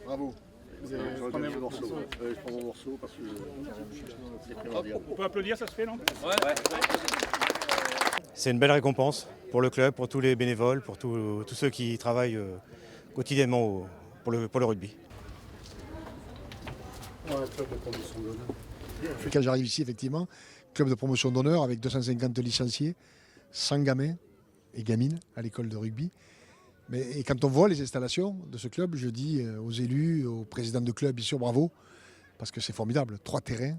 Bravo. Vous avez Je prenez prends votre morceau. morceau. Je prends mon morceau parce que c'est primordial. On peut applaudir, ça se fait, non? C'est une belle récompense pour le club, pour tous les bénévoles, pour tous ceux qui travaillent quotidiennement pour le rugby. Quand j'arrive ici, effectivement, club de promotion d'honneur avec 250 licenciés, 100 gamins et gamines à l'école de rugby. Et quand on voit les installations de ce club, je dis aux élus, aux présidents de club, bien sûr, bravo, parce que c'est formidable. 3 terrains,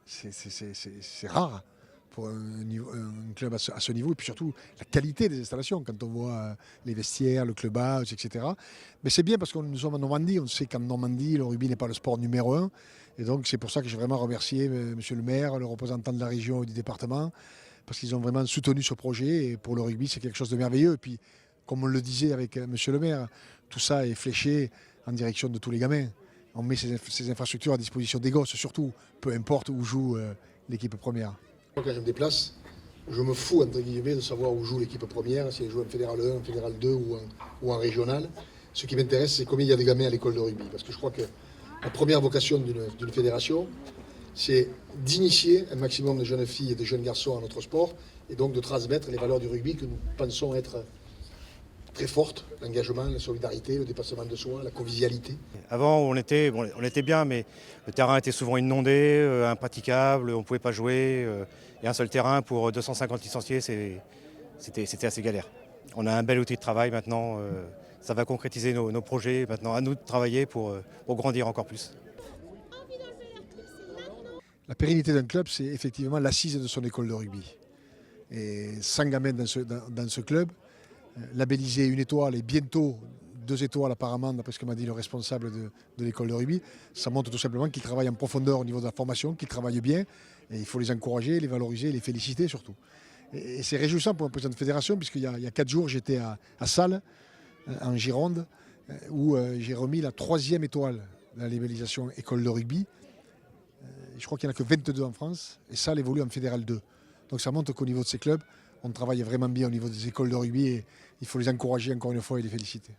c'est rare pour un club à ce niveau. Et puis surtout, la qualité des installations, quand on voit les vestiaires, le clubhouse, etc. Mais c'est bien parce que nous sommes en Normandie. On sait qu'en Normandie, le rugby n'est pas le sport numéro 1. Et donc, c'est pour ça que j'ai vraiment remercié monsieur le maire, le représentant de la région et du département, parce qu'ils ont vraiment soutenu ce projet. Et pour le rugby, c'est quelque chose de merveilleux. Et puis, comme on le disait avec monsieur le maire, tout ça est fléché en direction de tous les gamins. On met ces infrastructures à disposition des gosses, surtout, peu importe où joue l'équipe première. Quand je me déplace, je me fous, entre guillemets, de savoir où joue l'équipe première, si elle joue en Fédéral 1, en Fédéral 2 ou en Régional. Ce qui m'intéresse, c'est combien il y a de gamins à l'école de rugby. Parce que je crois que la première vocation d'une fédération, c'est d'initier un maximum de jeunes filles et de jeunes garçons à notre sport, et donc de transmettre les valeurs du rugby que nous pensons être très fortes, l'engagement, la solidarité, le dépassement de soi, la convivialité. Avant, on était bien, mais le terrain était souvent inondé, impraticable, on ne pouvait pas jouer. Et un seul terrain pour 250 licenciés, c'était assez galère. On a un bel outil de travail maintenant, ça va concrétiser nos projets. Maintenant, à nous de travailler pour grandir encore plus. La pérennité d'un club, c'est effectivement l'assise de son école de rugby. Et 100 gamins dans ce club, labellisé 1 étoile et bientôt 2 étoiles apparemment, d'après ce que m'a dit le responsable de l'école de rugby, ça montre tout simplement qu'ils travaillent en profondeur au niveau de la formation, qu'ils travaillent bien, et il faut les encourager, les valoriser, les féliciter surtout. Et c'est réjouissant pour un président de fédération, puisqu'il y a 4 jours, j'étais à Salles, en Gironde, où j'ai remis la 3e étoile de la labellisation école de rugby. Je crois qu'il n'y en a que 22 en France, et Salles évolue en Fédéral 2. Donc ça montre qu'au niveau de ces clubs, on travaille vraiment bien au niveau des écoles de rugby et il faut les encourager encore une fois et les féliciter.